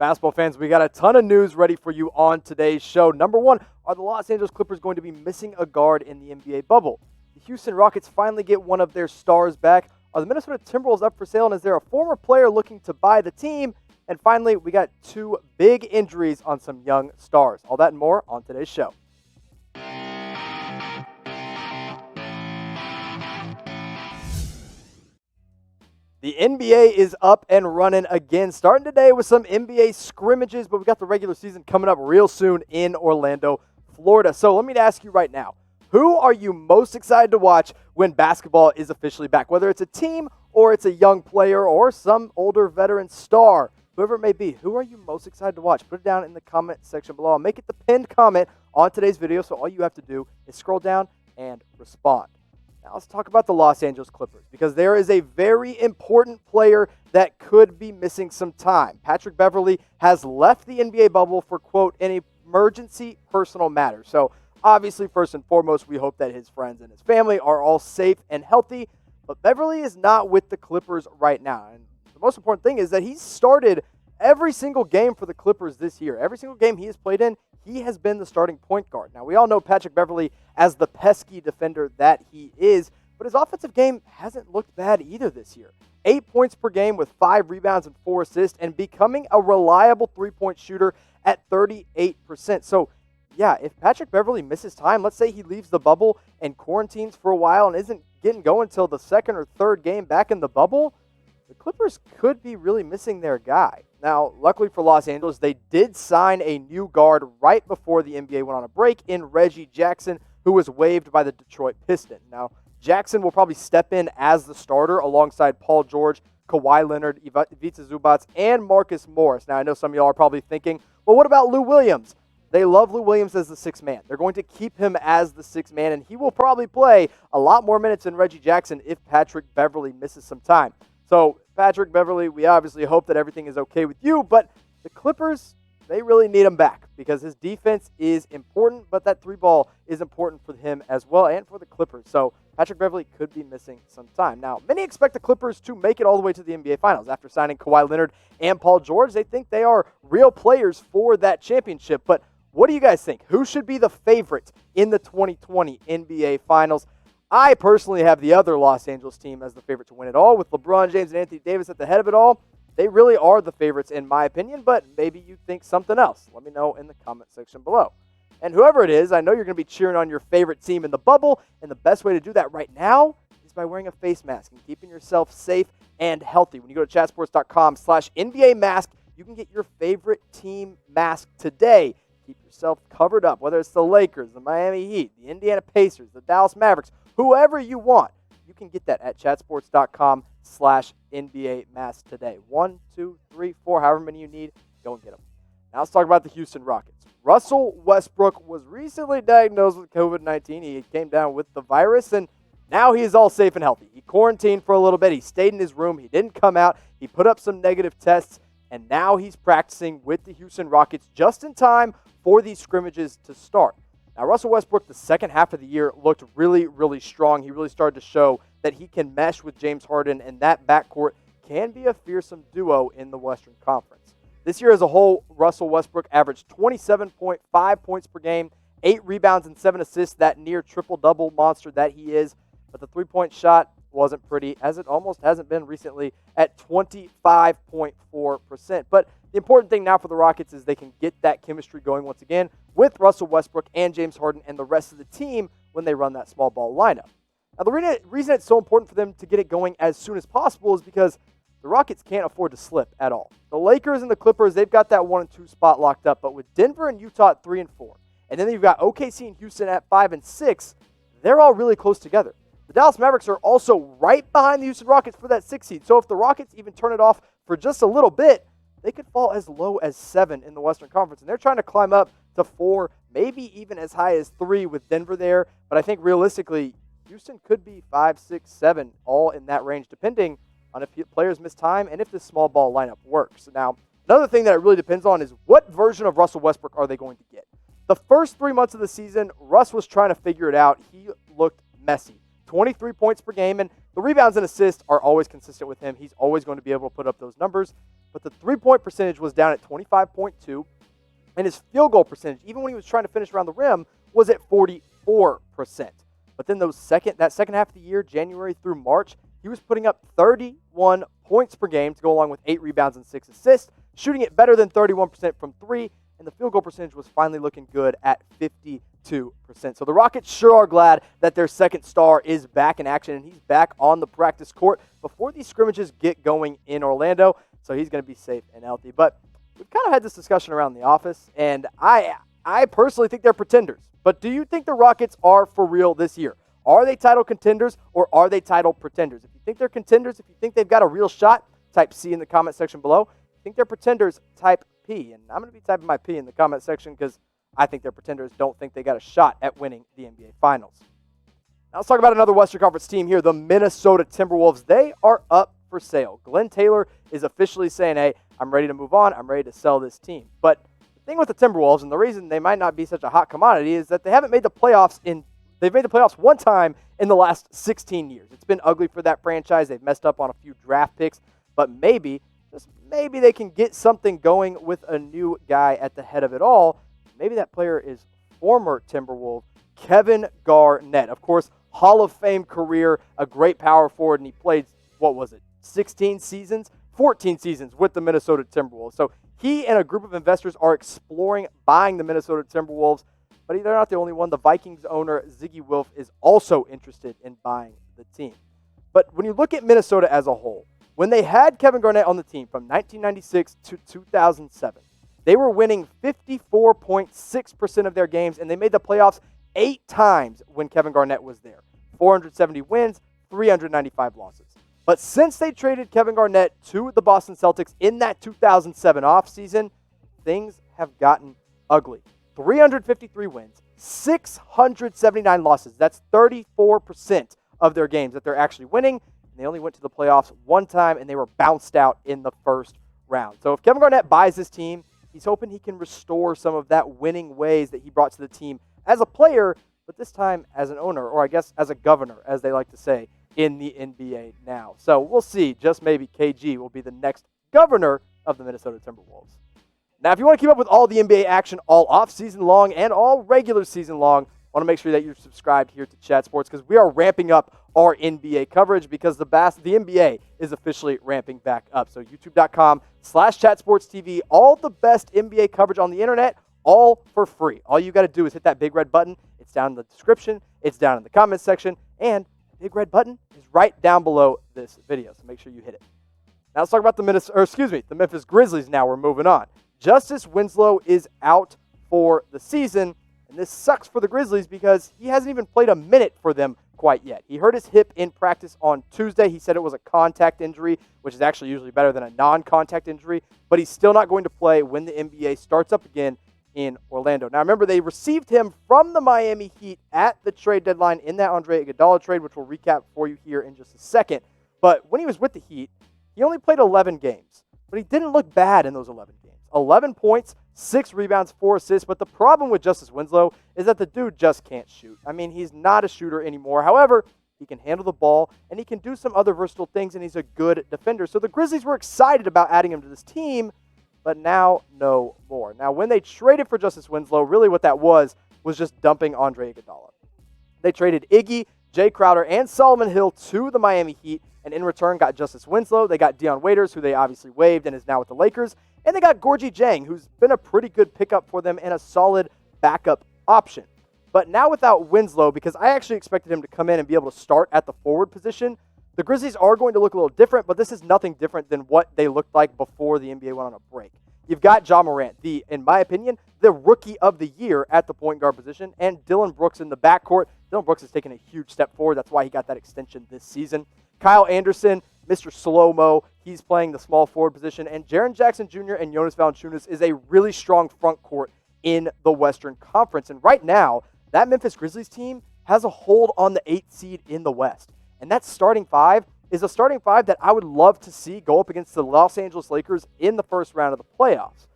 Basketball fans, we got a ton of news ready for you on today's show. Number one, are the Los Angeles Clippers going to be missing a guard in the NBA bubble? The Houston Rockets finally get one of their stars back. Are the Minnesota Timberwolves up for sale, and is there a former player looking to buy the team? And finally, we got two big injuries on some young stars. All that and more on today's show. The NBA is up and running again, starting today with some NBA scrimmages, but we got the regular season coming up real soon in Orlando, Florida. So let me ask you right now, who are you most excited to watch when basketball is officially back? Whether it's a team or it's a young player or some older veteran star, whoever it may be, who are you most excited to watch? Put it down in the comment section below. I'll make it the pinned comment on today's video, so all you have to do is scroll down and respond. Now let's talk about the Los Angeles Clippers, because there is a very important player that could be missing some time. Patrick Beverley has left the NBA bubble for, quote, an emergency personal matter. So obviously, first and foremost, we hope that his friends and his family are all safe and healthy, but Beverley is not with the Clippers right now. And the most important thing is that he's started every single game for the Clippers this year. Every single game he has played in, he has been the starting point guard. Now, we all know Patrick Beverley as the pesky defender that he is, but his offensive game hasn't looked bad either this year. 8 points per game with 5 rebounds and 4 assists, and becoming a reliable three-point shooter at 38%. So, yeah, if Patrick Beverley misses time, let's say he leaves the bubble and quarantines for a while and isn't getting going until the second or third game back in the bubble, the Clippers could be really missing their guy. Now, luckily for Los Angeles, they did sign a new guard right before the NBA went on a break in Reggie Jackson, who was waived by the Detroit Pistons. Now, Jackson will probably step in as the starter alongside Paul George, Kawhi Leonard, Ivica Zubac, and Marcus Morris. Now, I know some of y'all are probably thinking, well, what about Lou Williams? They love Lou Williams as the sixth man. They're going to keep him as the sixth man, and he will probably play a lot more minutes than Reggie Jackson if Patrick Beverley misses some time. So, Patrick Beverley, we obviously hope that everything is okay with you, but the Clippers, they really need him back because his defense is important, but that three ball is important for him as well and for the Clippers. So, Patrick Beverley could be missing some time. Now, many expect the Clippers to make it all the way to the NBA Finals. After signing Kawhi Leonard and Paul George, they think they are real players for that championship. But what do you guys think? Who should be the favorite in the 2020 NBA Finals? I personally have the other Los Angeles team as the favorite to win it all, with LeBron James and Anthony Davis at the head of it all. They really are the favorites in my opinion, but maybe you think something else. Let me know in the comment section below. And whoever it is, I know you're going to be cheering on your favorite team in the bubble, and the best way to do that right now is by wearing a face mask and keeping yourself safe and healthy. When you go to chatsports.com/NBA mask, you can get your favorite team mask today. Keep yourself covered up, whether it's the Lakers, the Miami Heat, the Indiana Pacers, the Dallas Mavericks, whoever you want. You can get that at chatsports.com/NBA mask today. 1, 2, 3, 4, however many you need, go and get them. Now let's talk about the Houston Rockets. Russell Westbrook was recently diagnosed with COVID-19. He came down with the virus, and now he is all safe and healthy. He quarantined for a little bit. He stayed in his room. He didn't come out. He put up some negative tests, and now he's practicing with the Houston Rockets just in time for these scrimmages to start. Now, Russell Westbrook, the second half of the year, looked really, really strong. He really started to show that he can mesh with James Harden, and that backcourt can be a fearsome duo in the Western Conference. This year as a whole, Russell Westbrook averaged 27.5 points per game, 8 rebounds and 7 assists, that near triple-double monster that he is. But the three-point shot wasn't pretty, as it almost hasn't been recently, at 25.4%. But the important thing now for the Rockets is they can get that chemistry going once again with Russell Westbrook and James Harden and the rest of the team when they run that small ball lineup. Now, the reason it's so important for them to get it going as soon as possible is because the Rockets can't afford to slip at all. The Lakers and the Clippers, they've got that 1 and 2 spot locked up, but with Denver and Utah at 3 and 4, and then you've got OKC and Houston at 5 and 6, they're all really close together. The Dallas Mavericks are also right behind the Houston Rockets for that 6 seed, so if the Rockets even turn it off for just a little bit, they could fall as low as 7 in the Western Conference, and they're trying to climb up to 4, maybe even as high as 3 with Denver there, but I think realistically, Houston could be 5, 6, 7, all in that range, depending on if players miss time and if this small ball lineup works. Now, another thing that it really depends on is what version of Russell Westbrook are they going to get. The first 3 months of the season, Russ was trying to figure it out. He looked messy. 23 points per game, and The rebounds and assists are always consistent with him. He's always going to be able to put up those numbers. But the three-point percentage was down at 25.2%, and his field goal percentage, even when he was trying to finish around the rim, was at 44%. But then that second half of the year, January through March, he was putting up 31 points per game to go along with 8 rebounds and 6 assists, shooting it better than 31% from 3, and the field goal percentage was finally looking good at 52%. So the Rockets sure are glad that their second star is back in action, and he's back on the practice court before these scrimmages get going in Orlando, so he's going to be safe and healthy. But we've kind of had this discussion around the office, and I personally think they're pretenders. But do you think the Rockets are for real this year? Are they title contenders or are they title pretenders? If you think they're contenders, if you think they've got a real shot, type C in the comment section below. If you think they're pretenders, type P. And I'm going to be typing my P in the comment section because I think they're pretenders, don't think they got a shot at winning the NBA Finals. Now let's talk about another Western Conference team here, the Minnesota Timberwolves. They are up for sale. Glenn Taylor is officially saying, hey, I'm ready to move on. I'm ready to sell this team. But the thing with the Timberwolves, and the reason they might not be such a hot commodity, is that they haven't made the playoffs They've made the playoffs one time in the last 16 years. It's been ugly for that franchise. They've messed up on a few draft picks, but maybe, just maybe they can get something going with a new guy at the head of it all. Maybe that player is former Timberwolf Kevin Garnett. Of course, Hall of Fame career, a great power forward, and he played, 14 seasons with the Minnesota Timberwolves. So he and a group of investors are exploring buying the Minnesota Timberwolves. But they're not the only one. The Vikings owner, Ziggy Wilf, is also interested in buying the team. But when you look at Minnesota as a whole, when they had Kevin Garnett on the team from 1996 to 2007, they were winning 54.6% of their games, and they made the playoffs 8 times when Kevin Garnett was there. 470 wins, 395 losses. But since they traded Kevin Garnett to the Boston Celtics in that 2007 offseason, things have gotten ugly. 353 wins, 679 losses. That's 34% of their games that they're actually winning. And they only went to the playoffs one time, and they were bounced out in the first round. So if Kevin Garnett buys this team, he's hoping he can restore some of that winning ways that he brought to the team as a player, but this time as an owner, or I guess as a governor, as they like to say in the NBA now. So we'll see. Just maybe KG will be the next governor of the Minnesota Timberwolves. Now, if you want to keep up with all the NBA action all off-season long and all regular season long, I want to make sure that you're subscribed here to Chat Sports because we are ramping up our NBA coverage because the NBA is officially ramping back up. So youtube.com/chatsportstv, all the best NBA coverage on the internet, all for free. All you got to do is hit that big red button. It's down in the description. It's down in the comment section. And the big red button is right down below this video. So make sure you hit it. Now let's talk about the Memphis Grizzlies now. We're moving on. Justice Winslow is out for the season, and this sucks for the Grizzlies because he hasn't even played a minute for them quite yet. He hurt his hip in practice on Tuesday. He said it was a contact injury, which is actually usually better than a non-contact injury, but he's still not going to play when the NBA starts up again in Orlando. Now, remember, they received him from the Miami Heat at the trade deadline in that Andre Iguodala trade, which we'll recap for you here in just a second. But when he was with the Heat, he only played 11 games, but he didn't look bad in those 11 games. 11 points, 6 rebounds, 4 assists. But the problem with Justice Winslow is that the dude just can't shoot. I mean, he's not a shooter anymore. However, he can handle the ball, and he can do some other versatile things, and he's a good defender. So the Grizzlies were excited about adding him to this team, but now no more. Now, when they traded for Justice Winslow, really what that was just dumping Andre Iguodala. They traded Iggy, Jay Crowder, and Solomon Hill to the Miami Heat, and in return got Justice Winslow. They got Dion Waiters, who they obviously waived and is now with the Lakers. And they got Gorgie Jang, who's been a pretty good pickup for them and a solid backup option. But now without Winslow, because I actually expected him to come in and be able to start at the forward position, the Grizzlies are going to look a little different, but this is nothing different than what they looked like before the NBA went on a break. You've got Ja Morant, in my opinion, the rookie of the year at the point guard position, and Dillon Brooks in the backcourt. Dillon Brooks has taken a huge step forward. That's why he got that extension this season. Kyle Anderson, Mr. Slow-Mo, he's playing the small forward position. And Jaren Jackson Jr. and Jonas Valanciunas is a really strong front court in the Western Conference. And right now, that Memphis Grizzlies team has a hold on the 8th seed in the West. And that starting 5 is a starting 5 that I would love to see go up against the Los Angeles Lakers in the first round of the playoffs.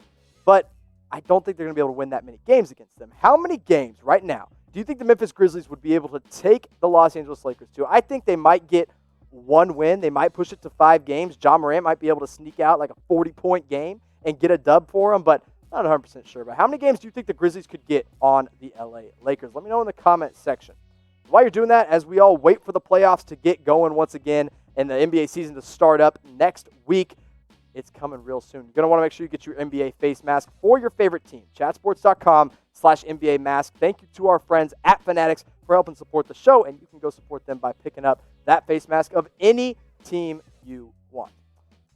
But I don't think they're going to be able to win that many games against them. How many games right now do you think the Memphis Grizzlies would be able to take the Los Angeles Lakers to? I think they might get 1 win. They might push it to 5 games. Ja Morant might be able to sneak out like a 40-point game and get a dub for them, but not 100% sure. But how many games do you think the Grizzlies could get on the LA Lakers? Let me know in the comment section. While you're doing that, as we all wait for the playoffs to get going once again and the NBA season to start up next week, it's coming real soon. You're going to want to make sure you get your NBA face mask for your favorite team. Chatsports.com/NBA mask. Thank you to our friends at Fanatics for helping support the show, and you can go support them by picking up that face mask of any team you want.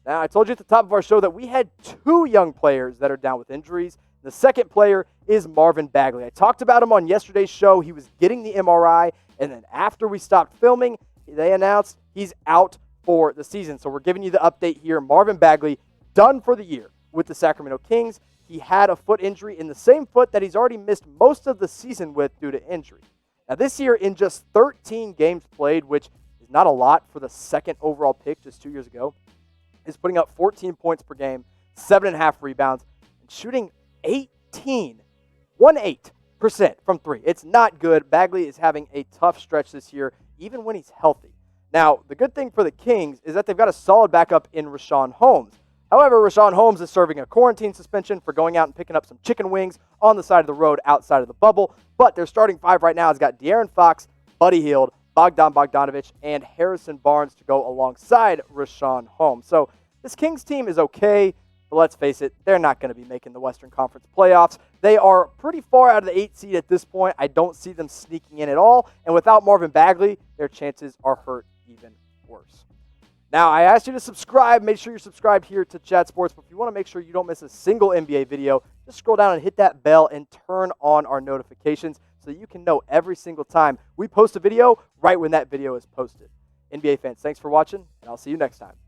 Now, I told you at the top of our show that we had 2 young players that are down with injuries. The second player is Marvin Bagley. I talked about him on yesterday's show. He was getting the MRI, and then after we stopped filming, they announced he's out for the season. So we're giving you the update here. Marvin Bagley done for the year with the Sacramento Kings. He had a foot injury in the same foot that he's already missed most of the season with due to injury. Now this year, in just 13 games played, which is not a lot for the second overall pick just 2 years ago, is putting up 14 points per game, 7.5 rebounds, and shooting 18% from 3. It's not good. Bagley is having a tough stretch this year, even when he's healthy. Now, the good thing for the Kings is that they've got a solid backup in Richaun Holmes. However, Richaun Holmes is serving a quarantine suspension for going out and picking up some chicken wings on the side of the road outside of the bubble. But their starting 5 right now has got De'Aaron Fox, Buddy Hield, Bogdan Bogdanovic, and Harrison Barnes to go alongside Richaun Holmes. So this Kings team is okay, but let's face it, they're not going to be making the Western Conference playoffs. They are pretty far out of the 8th seed at this point. I don't see them sneaking in at all. And without Marvin Bagley, their chances are hurt even worse. Now, I asked you to subscribe. Make sure you're subscribed here to Chat Sports. But if you want to make sure you don't miss a single NBA video, just scroll down and hit that bell and turn on our notifications so that you can know every single time we post a video right when that video is posted. NBA fans, thanks for watching, and I'll see you next time.